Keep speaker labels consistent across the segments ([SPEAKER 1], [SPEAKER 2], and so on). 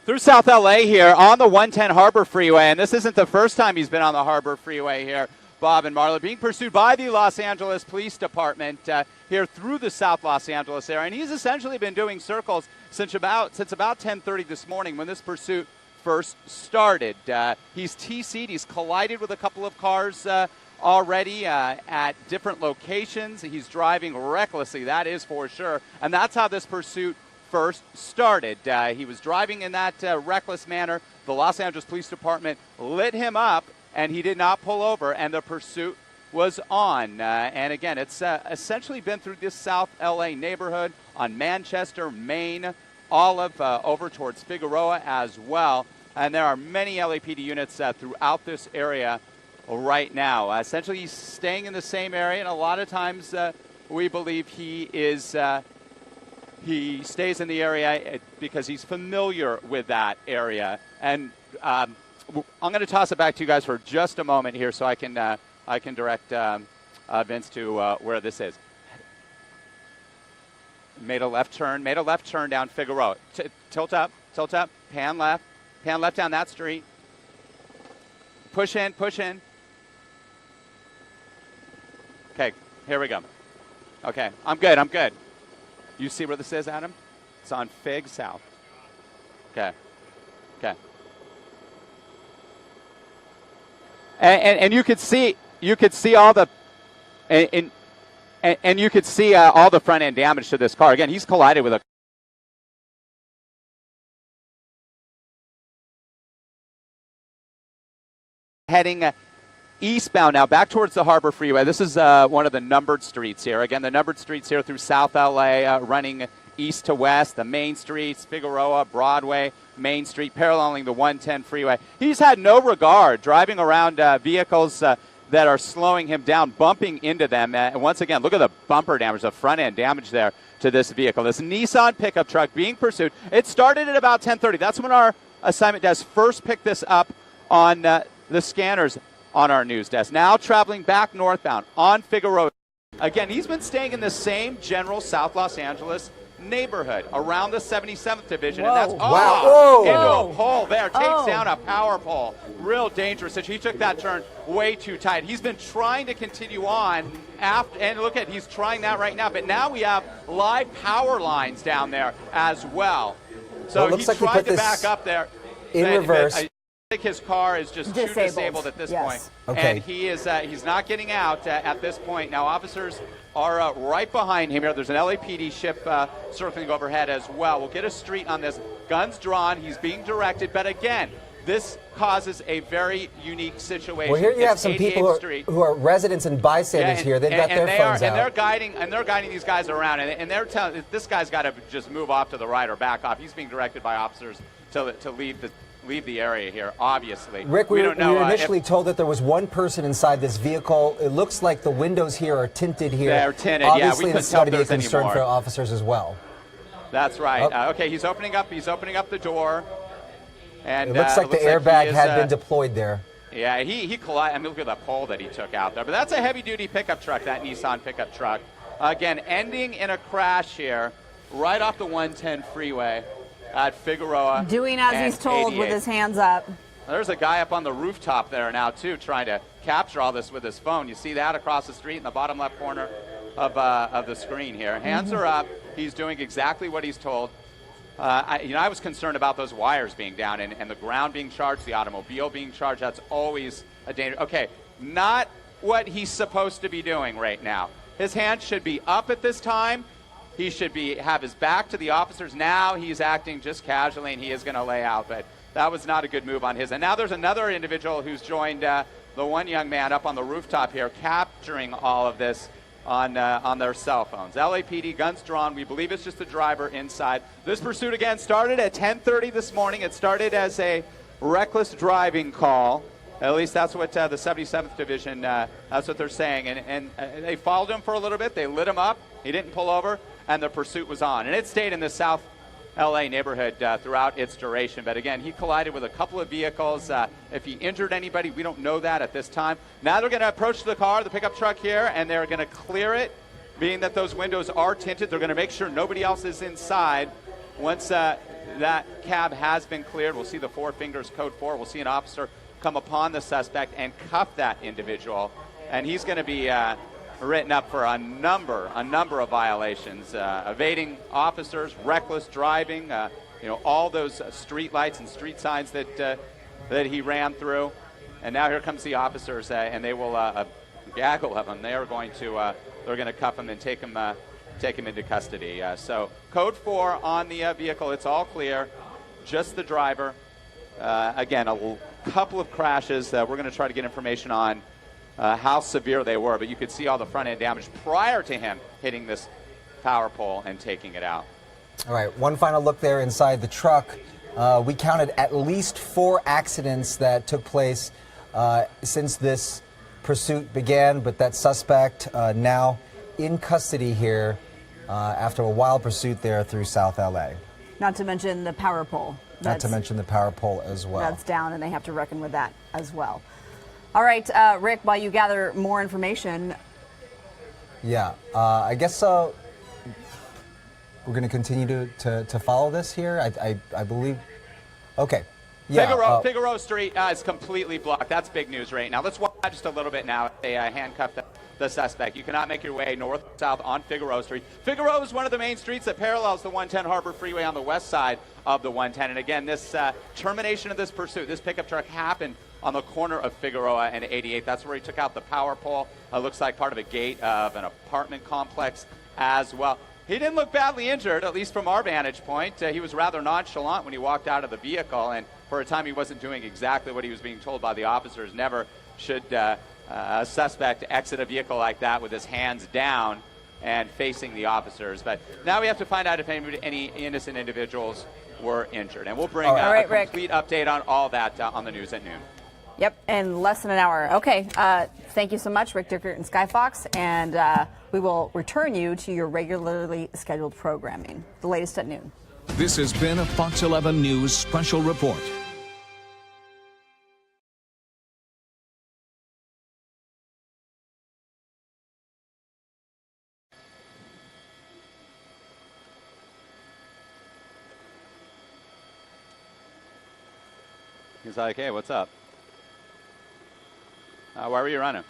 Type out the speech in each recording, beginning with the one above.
[SPEAKER 1] Through South LA here on the 110 Harbor Freeway, and this isn't the first time he's been on the Harbor Freeway here, Bob and Marla, being pursued by the Los Angeles Police Department here through the South Los Angeles area, and he's essentially been doing circles since about 10:30 this morning when this pursuit first started. He's TC'd, he's collided with a couple of cars already at different locations. He's driving recklessly, that is for sure, and that's how this pursuit first started. He was driving in that reckless manner. The Los Angeles Police Department lit him up, and he did not pull over, and the pursuit was on. And again, it's essentially been through this South LA neighborhood on Manchester, Maine, Olive, over towards Figueroa as well. And there are many LAPD units throughout this area right now. Essentially, he's staying in the same area, and a lot of times we believe he stays in the area because he's familiar with that area. And I'm going to toss it back to you guys for just a moment here so I can direct Vince to where this is. Made a left turn down Figueroa. Tilt up, pan left down that street. Push in. Okay, here we go. Okay, I'm good. You see where this is, Adam? It's on Fig South. Okay. And you could see all the and you could see all the front end damage to this car. Again, he's collided with a heading eastbound now back towards the Harbor Freeway. This is one of the numbered streets here. Again, the numbered streets here through South LA, running east to west, the main streets, Figueroa, Broadway, Main Street, paralleling the 110 freeway. He's had no regard driving around vehicles that are slowing him down, bumping into them. And once again, look at the bumper damage, the front end damage there to this vehicle. This Nissan pickup truck being pursued. It started at about 10:30. That's when our assignment desk first picked this up on the scanners on our news desk. Now traveling back northbound on Figueroa. Again, he's been staying in the same general South Los Angeles neighborhood around the 77th Division.
[SPEAKER 2] Whoa.
[SPEAKER 1] And that's into a pole there. Takes down a power pole. Real dangerous. He took that turn way too tight. He's been trying to continue on after, and look at, he's trying that right now. But now we have live power lines down there as well. So he tried to back up there.
[SPEAKER 2] In reverse.
[SPEAKER 1] I think his car is just too disabled at this point.
[SPEAKER 2] Okay.
[SPEAKER 1] And he is he's not getting out at this point. Now officers are right behind him here. There's an LAPD ship circling overhead as well. We'll get a street on this. Guns drawn. He's being directed. But again, this causes a very unique situation.
[SPEAKER 2] Well, here you have some people who are residents and bystanders here. They've got their phones out.
[SPEAKER 1] And they're guiding these guys around. And they're telling this guy's got to just move off to the right or back off. He's being directed by officers to leave the area here, obviously.
[SPEAKER 2] Rick, we were initially told that there was one person inside this vehicle. It looks like the windows here are tinted here.
[SPEAKER 1] They're tinted,
[SPEAKER 2] obviously,
[SPEAKER 1] yeah.
[SPEAKER 2] This got to be a concern for officers as well.
[SPEAKER 1] That's right. Okay, he's opening up the door. And
[SPEAKER 2] it looks like the airbag had been deployed there.
[SPEAKER 1] Yeah, he collided. I mean, look at that pole that he took out there. But that's a heavy-duty pickup truck, that Nissan pickup truck. Again, ending in a crash here right off the 110 freeway at Figueroa.
[SPEAKER 3] Doing as he's told
[SPEAKER 1] 88.
[SPEAKER 3] with his hands up.
[SPEAKER 1] There's a guy up on the rooftop there now, too, trying to capture all this with his phone. You see that across the street in the bottom left corner of the screen here. Hands are up. He's doing exactly what he's told. I was concerned about those wires being down and the ground being charged, the automobile being charged. That's always a danger. Okay, not what he's supposed to be doing right now. His hands should be up at this time. He should have his back to the officers. Now he's acting just casually, and he is going to lay out. But that was not a good move on his. And now there's another individual who's joined the one young man up on the rooftop here, capturing all of this on their cell phones. LAPD, guns drawn. We believe it's just the driver inside. This pursuit, again, started at 10:30 this morning. It started as a reckless driving call. At least that's what the 77th Division, that's what they're saying. And they followed him for a little bit. They lit him up. He didn't pull over. And the pursuit was on. And it stayed in the South LA neighborhood throughout its duration. But again, he collided with a couple of vehicles. If he injured anybody, we don't know that at this time. Now they're going to approach the car, the pickup truck here, and they're going to clear it, being that those windows are tinted. They're going to make sure nobody else is inside. once that cab has been cleared, we'll see the four fingers, code 4. We'll see an officer come upon the suspect and cuff that individual. And he's going to be written up for a number of violations, evading officers, reckless driving, all those street lights and street signs that he ran through. And now here comes the officers, and they will a gaggle of them. They are going to they're going to cuff him and take him into custody. So code 4 on the vehicle. It's all clear. Just the driver. Again, a couple of crashes. We're going to try to get information on how severe they were, but you could see all the front end damage prior to him hitting this power pole and taking it out.
[SPEAKER 2] All right, one final look there inside the truck. We counted at least 4 accidents that took place since this pursuit began, but that suspect now in custody here after a wild pursuit there through South LA.
[SPEAKER 3] Not to mention the power pole.
[SPEAKER 2] Not to mention the power pole as well.
[SPEAKER 3] That's down, and they have to reckon with that as well. All right, Rick, while you gather more information.
[SPEAKER 2] Yeah, I guess we're going to continue to follow this here. I believe. Okay. Yeah,
[SPEAKER 1] Figueroa Street is completely blocked. That's big news right now. Let's watch just a little bit now. They handcuffed the suspect. You cannot make your way north or south on Figueroa Street. Figueroa is one of the main streets that parallels the 110 Harbor Freeway on the west side of the 110. And again, this termination of this pursuit, this pickup truck happened on the corner of Figueroa and 88. That's where he took out the power pole. Looks like part of a gate of an apartment complex as well. He didn't look badly injured, at least from our vantage point. He was rather nonchalant when he walked out of the vehicle, and for a time he wasn't doing exactly what he was being told by the officers. Never should a suspect exit a vehicle like that with his hands down and facing the officers. But now we have to find out if any innocent individuals were injured. And we'll bring a complete update on all that on the news at noon.
[SPEAKER 3] Yep, in less than an hour. Okay, thank you so much, Rick Dickert and Sky Fox, and we will return you to your regularly scheduled programming. The latest at noon.
[SPEAKER 4] This has been a Fox 11 News special report.
[SPEAKER 1] He's like, hey, what's up? Why were you running?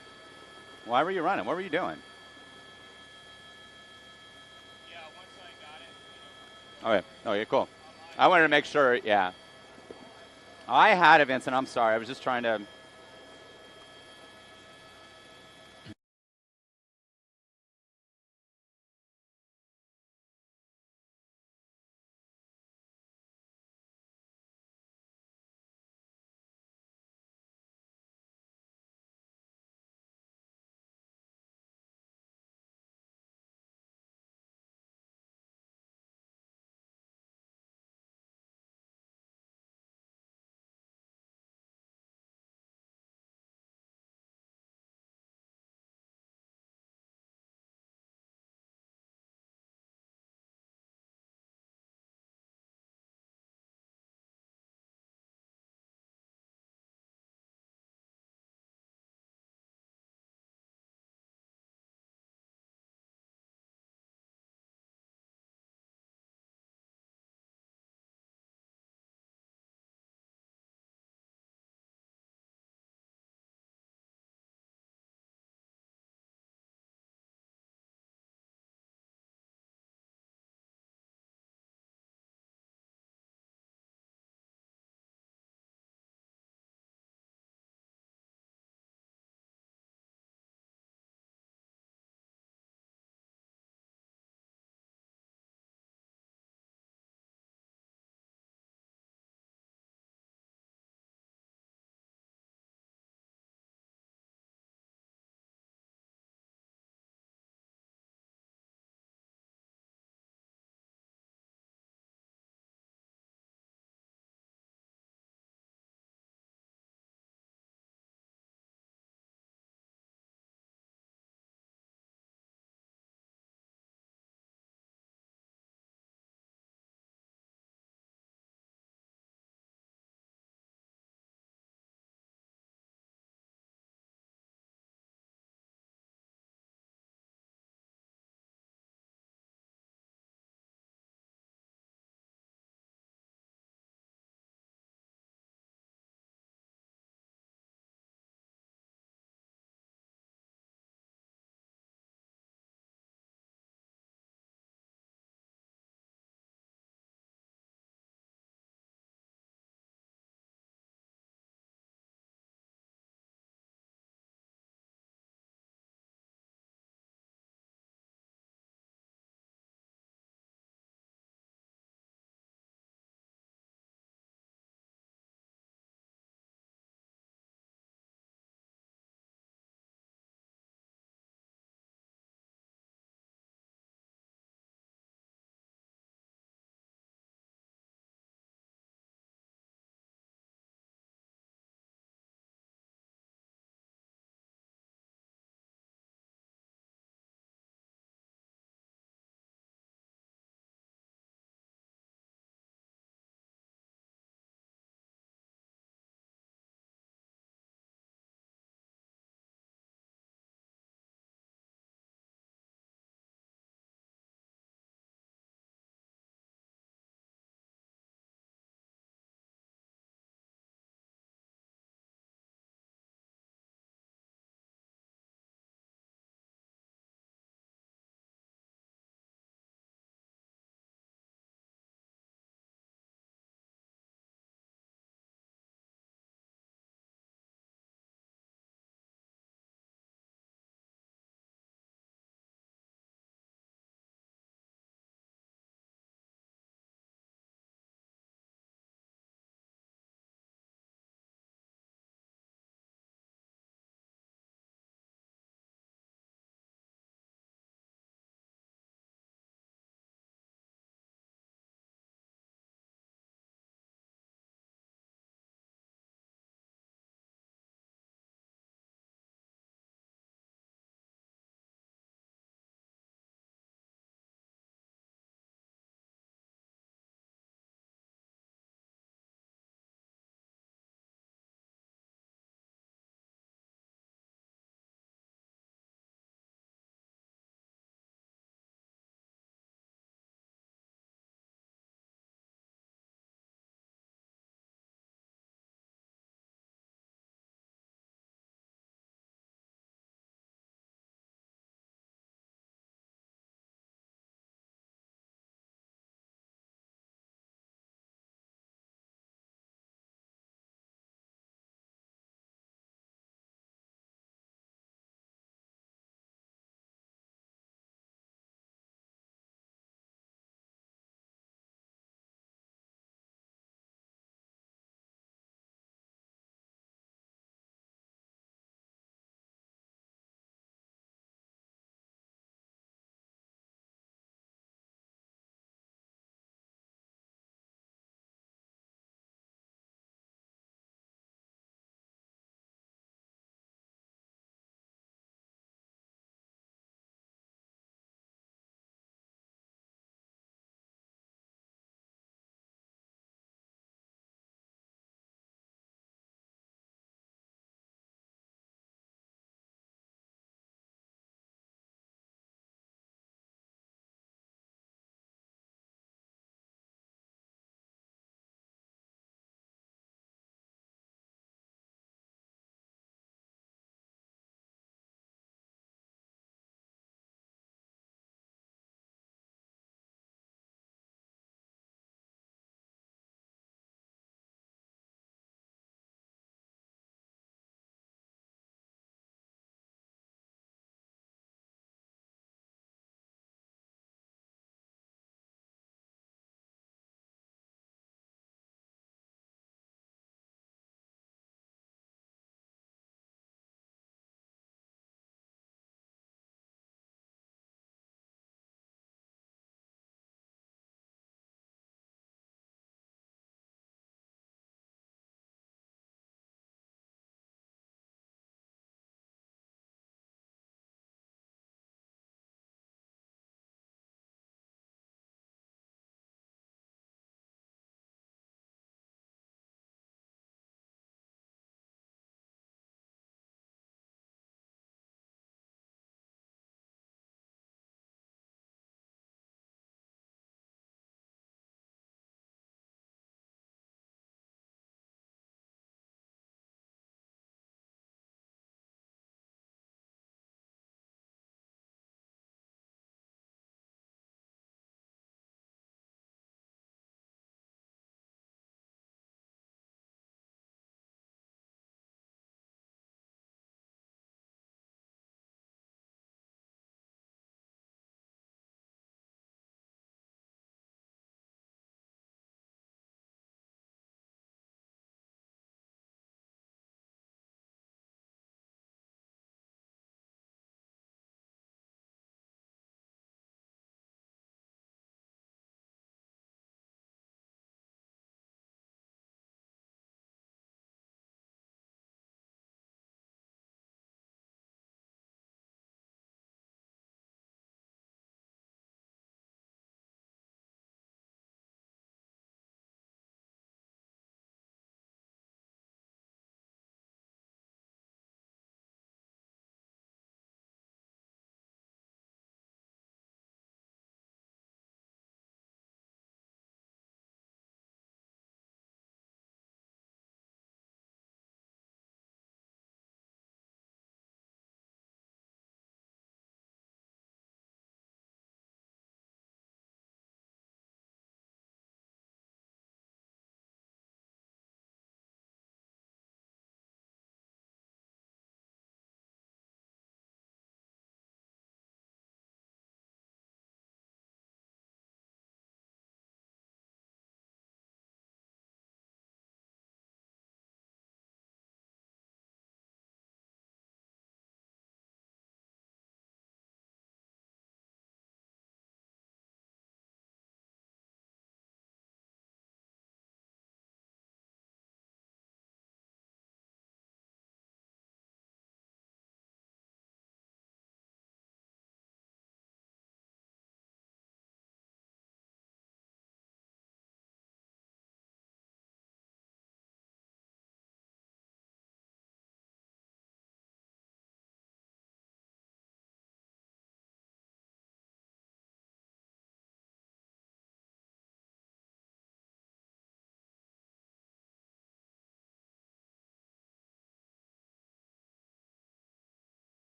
[SPEAKER 1] Why were you running? What were you doing?
[SPEAKER 5] Yeah, once I got it.
[SPEAKER 1] Okay. Okay, cool. I wanted to make sure, yeah. I had it, Vincent. I'm sorry. I was just trying to